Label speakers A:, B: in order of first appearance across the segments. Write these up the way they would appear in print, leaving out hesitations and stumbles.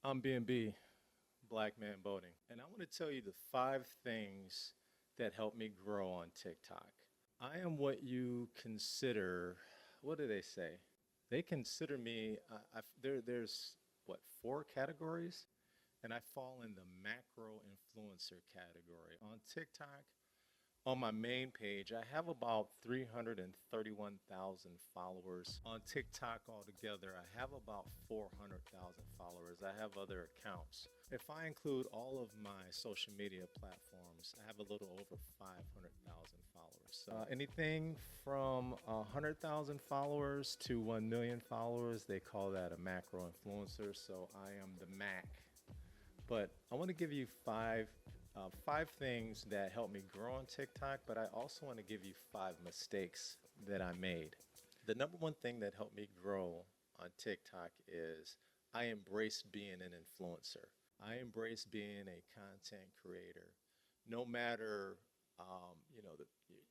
A: I'm BNB, Black Man Boating, and I want to tell you the five things that help me grow on TikTok. I am what you consider, what do they say? They consider me, there's what, four categories? And I fall in the macro influencer category. On TikTok, on my main page, I have about 331,000 followers. On TikTok altogether, I have about 400,000 followers. I have other accounts. If I include all of my social media platforms, I have a little over 500,000 followers. Anything from 100,000 followers to 1 million followers, they call that a macro influencer. So I am the Mac. But I want to give you five things that helped me grow on TikTok, but I also want to give you five mistakes that I made. The number one thing that helped me grow on TikTok is I embrace being an influencer. I embrace being a content creator. No matter,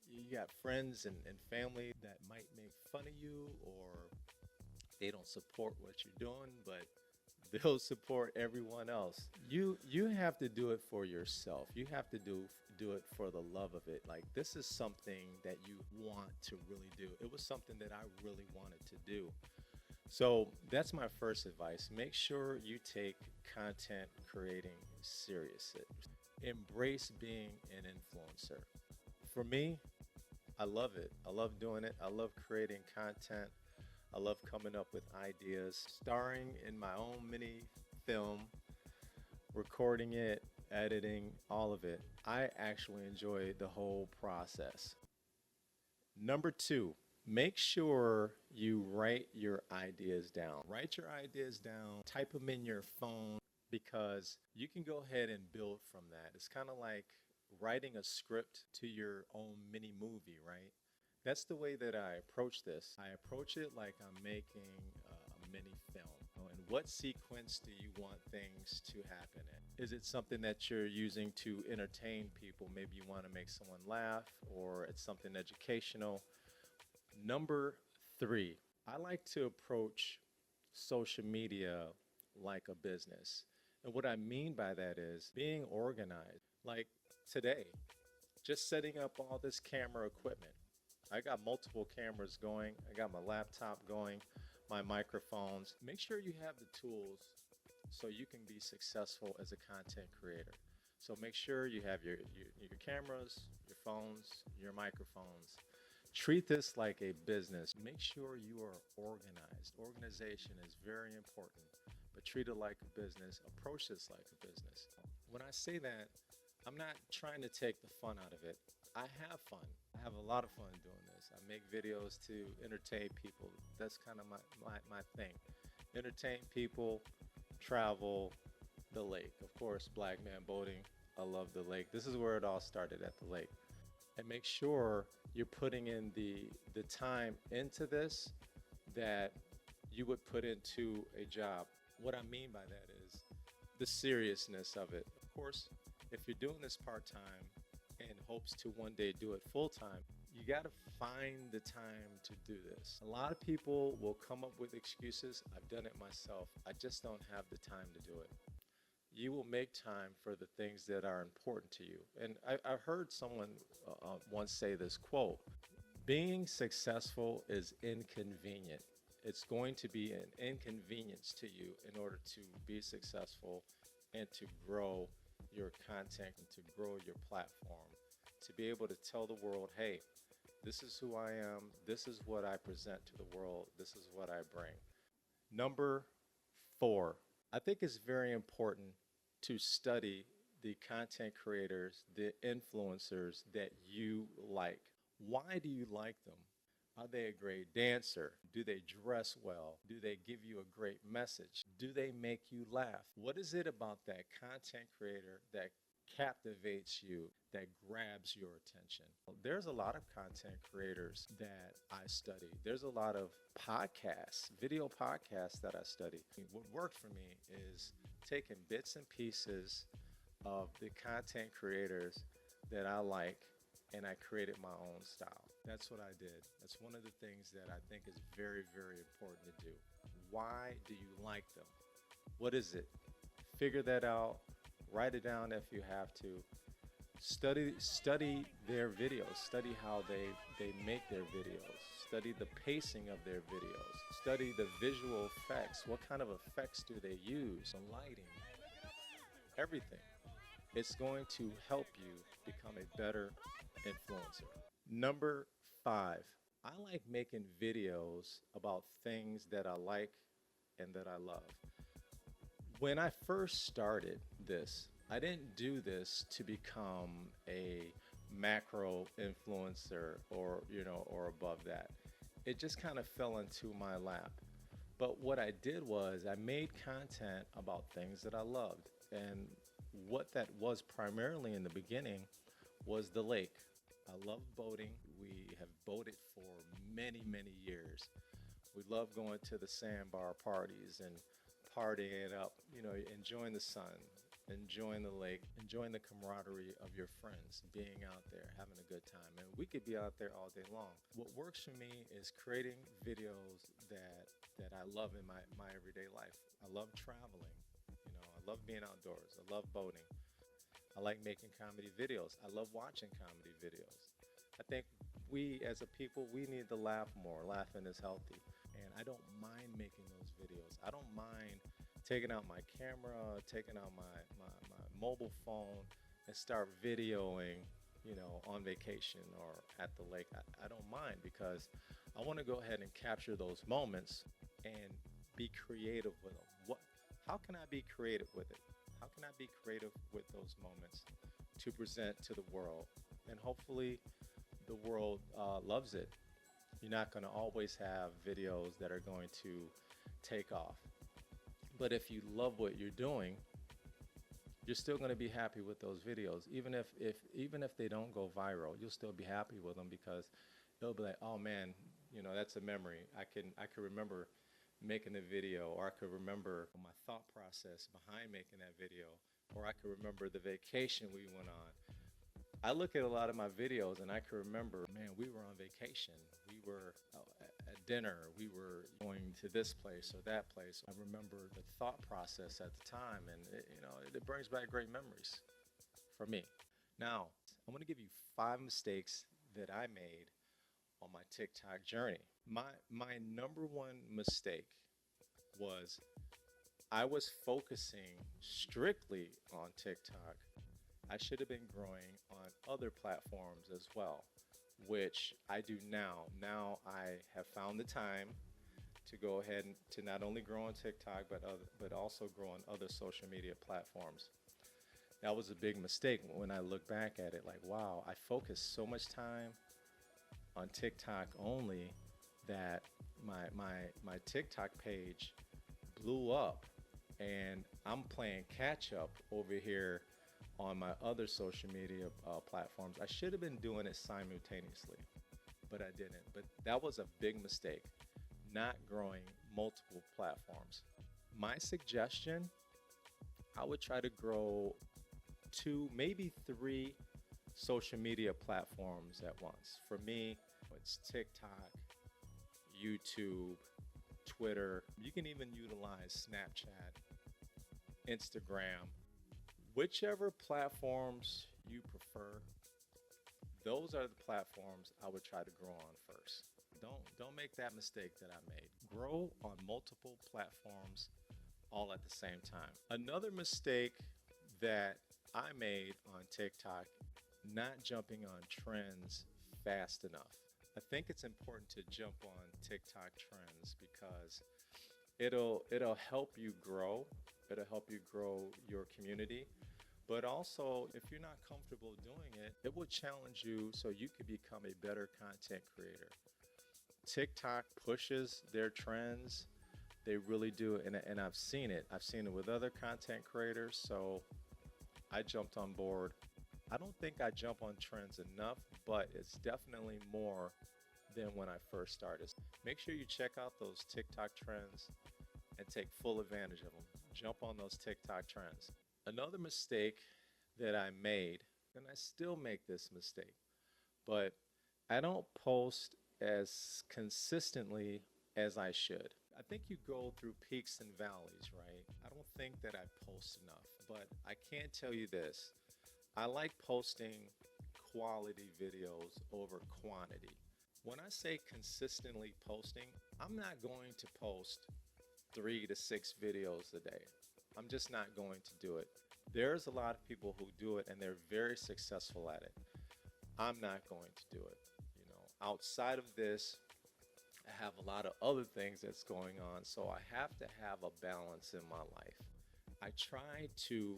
A: you got friends and family that might make fun of you or they don't support what you're doing, but they'll support everyone else. You have to do it for yourself. You have to do it for the love of it. Like this is something that you want to really do. It was something that I really wanted to do. So that's my first advice. Make sure you take content creating serious. Embrace being an influencer. For me, I love it. I love doing it. I love creating content. I love coming up with ideas, starring in my own mini film, recording it, editing, all of it. I actually enjoy the whole process. Number two, make sure you write your ideas down. Write your ideas down, type them in your phone because you can go ahead and build from that. It's kind of like writing a script to your own mini movie, right? That's the way that I approach this. I approach it like I'm making a mini film. And what sequence do you want things to happen in? Is it something that you're using to entertain people? Maybe you want to make someone laugh or it's something educational. Number three, I like to approach social media like a business. And what I mean by that is being organized. Like today, just setting up all this camera equipment. I got multiple cameras going. I got my laptop going, my microphones. Make sure you have the tools so you can be successful as a content creator. So make sure you have your cameras, your phones, your microphones. Treat this like a business. Make sure you are organized. Organization is very important, but treat it like a business. Approach this like a business. When I say that, I'm not trying to take the fun out of it. I have fun. I have a lot of fun doing this. I make videos to entertain people. That's kind of my thing. Entertain people, travel, the lake. Of course, Black Man Boating. I love the lake. This is where it all started, at the lake. And make sure you're putting in the time into this that you would put into a job. What I mean by that is the seriousness of it. Of course, if you're doing this part-time and hopes to one day do it full-time, you got to find the time to do this. A lot of people will come up with excuses. I've done it myself. I just don't have the time to do it. You will make time for the things that are important to you. And I heard someone once say this quote: being successful is inconvenient. It's going to be an inconvenience to you in order to be successful and to grow your content and to grow your platform, to be able to tell the world, hey, this is who I am, this is what I present to the world, this is what I bring. Number four, I think it's very important to study the content creators, the influencers that you like. Why do you like them? Are they a great dancer? Do they dress well? Do they give you a great message? Do they make you laugh? What is it about that content creator that captivates you, that grabs your attention? There's a lot of content creators that I study. There's a lot of podcasts, video podcasts that I study. What worked for me is taking bits and pieces of the content creators that I like and I created my own style. That's what I did. That's one of the things that I think is very, very important to do. Why do you like them? What is it? Figure that out. Write it down if you have to. Study their videos. Study how they make their videos. Study the pacing of their videos. Study the visual effects. What kind of effects do they use? The lighting, everything. It's going to help you become a better influencer. Number 5, I like making videos about things that I like and that I love. When I first started this, I didn't do this to become a macro influencer or above that. It just kind of fell into my lap. But what I did was I made content about things that I loved. And what that was primarily in the beginning was the lake. I love boating. We have boated for many, many years. We love going to the sandbar parties and partying it up, enjoying the sun, enjoying the lake, enjoying the camaraderie of your friends, being out there, having a good time. And we could be out there all day long. What works for me is creating videos that I love in my everyday life. I love traveling. I love being outdoors. I love boating. I like making comedy videos. I love watching comedy videos. I think we as a people, we need to laugh more. Laughing is healthy. And I don't mind making those videos. I don't mind taking out my camera, taking out my mobile phone and start videoing, on vacation or at the lake. I don't mind because I want to go ahead and capture those moments and be creative with them. How can I be creative with it? How can I be creative with those moments to present to the world? And hopefully the world loves it. You're not going to always have videos that are going to take off. But if you love what you're doing, you're still going to be happy with those videos. Even if they don't go viral, you'll still be happy with them because it'll be like, oh man, that's a memory. I can remember making a video, or I could remember my thought process behind making that video, or I could remember the vacation we went on. I look at a lot of my videos and I can remember, man, we were on vacation. We were at dinner. We were going to this place or that place. I remember the thought process at the time, and it brings back great memories for me. Now, I'm going to give you 5 mistakes that I made on my TikTok journey. My number 1 mistake was I was focusing strictly on TikTok. I should have been growing on other platforms as well, which I do now. Now I have found the time to go ahead and to not only grow on TikTok, but also grow on other social media platforms. That was a big mistake when I look back at it, like, wow, I focused so much time on TikTok only that my TikTok page blew up, and I'm playing catch up over here on my other social media platforms. I should have been doing it simultaneously, but I didn't. But that was a big mistake, not growing multiple platforms. My suggestion, I would try to grow 2, maybe 3 social media platforms at once. For me, it's TikTok, YouTube, Twitter. You can even utilize Snapchat, Instagram. Whichever platforms you prefer, those are the platforms I would try to grow on first. Don't make that mistake that I made. Grow on multiple platforms all at the same time. Another mistake that I made on TikTok, not jumping on trends fast enough. I think it's important to jump on TikTok trends because it'll help you grow. It'll help you grow your community. But also, if you're not comfortable doing it, it will challenge you so you can become a better content creator. TikTok pushes their trends. They really do. And I've seen it. I've seen it with other content creators. So I jumped on board. I don't think I jump on trends enough, but it's definitely more than when I first started. Make sure you check out those TikTok trends and take full advantage of them. Jump on those TikTok trends. Another mistake that I made, and I still make this mistake, but I don't post as consistently as I should. I think you go through peaks and valleys, right? I don't think that I post enough, but I can tell you this. I like posting quality videos over quantity. When I say consistently posting, I'm not going to post 3 to 6 videos a day. I'm just not going to do it. There's a lot of people who do it and they're very successful at it. I'm not going to do it. Outside of this, I have a lot of other things that's going on, so I have to have a balance in my life. I try to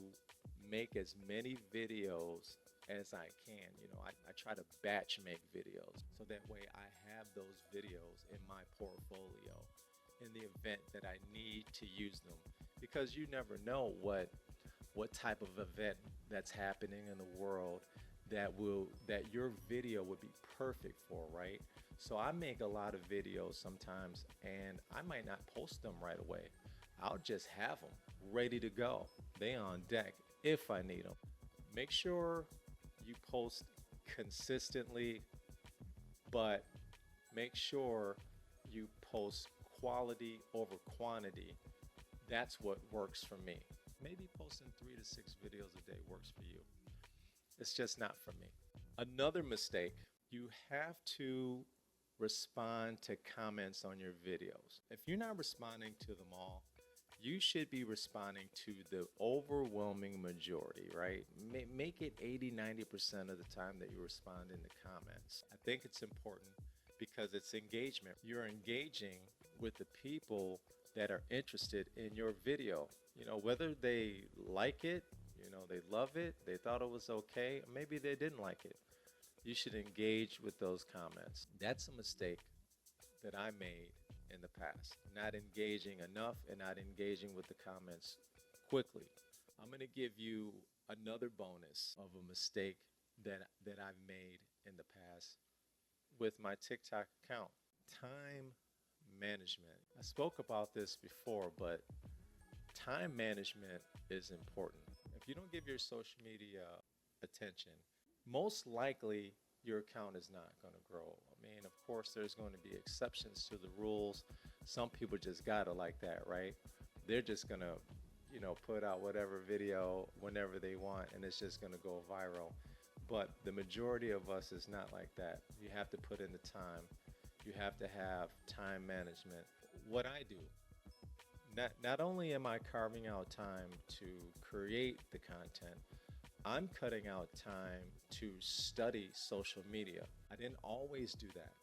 A: make as many videos as I can. I try to batch make videos so that way I have those videos in my portfolio in the event that I need to use them, because you never know what type of event that's happening in the world that your video would be perfect for, right? So I make a lot of videos sometimes and I might not post them right away. I'll just have them ready to go. They on deck if I need them. Make sure you post consistently, but make sure you post quality over quantity. That's what works for me. Maybe posting 3 to 6 videos a day works for you. It's just not for me. Another mistake, you have to respond to comments on your videos. If you're not responding to them all, you should be responding to the overwhelming majority, right? Make it 80-90% of the time that you respond in the comments. I think it's important because it's engagement. You're engaging with the people that are interested in your video. Whether they like it, they love it, they thought it was okay, maybe they didn't like it. You should engage with those comments. That's a mistake that I made in the past, not engaging enough and not engaging with the comments quickly. I'm going to give you another bonus of a mistake that I've made in the past with my TikTok account. Time management. I spoke about this before, but time management is important. If you don't give your social media attention, most likely your account is not going to grow. I mean, of course, there's going to be exceptions to the rules. Some people just got it like that, right? They're just going to, put out whatever video whenever they want, and it's just going to go viral. But the majority of us is not like that. You have to put in the time. You have to have time management. What I do, not only am I carving out time to create the content, I'm cutting out time to study social media. I didn't always do that,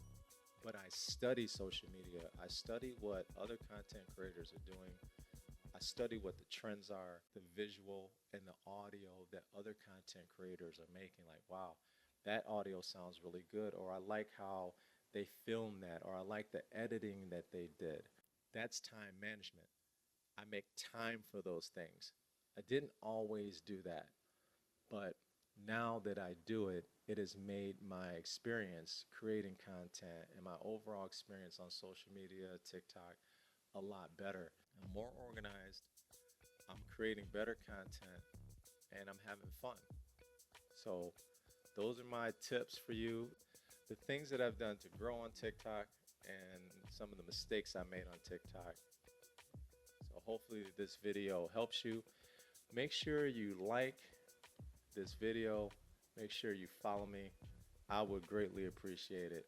A: but I study social media. I study what other content creators are doing. I study what the trends are, the visual and the audio that other content creators are making. Like, wow, that audio sounds really good, or I like how they filmed that, or I like the editing that they did. That's time management. I make time for those things. I didn't always do that, but now that I do it, it has made my experience creating content and my overall experience on social media, TikTok, a lot better. I'm more organized, I'm creating better content, and I'm having fun. So those are my tips for you. The things that I've done to grow on TikTok and some of the mistakes I made on TikTok. So hopefully this video helps you. Make sure you like this video. Make sure you follow me. I would greatly appreciate it.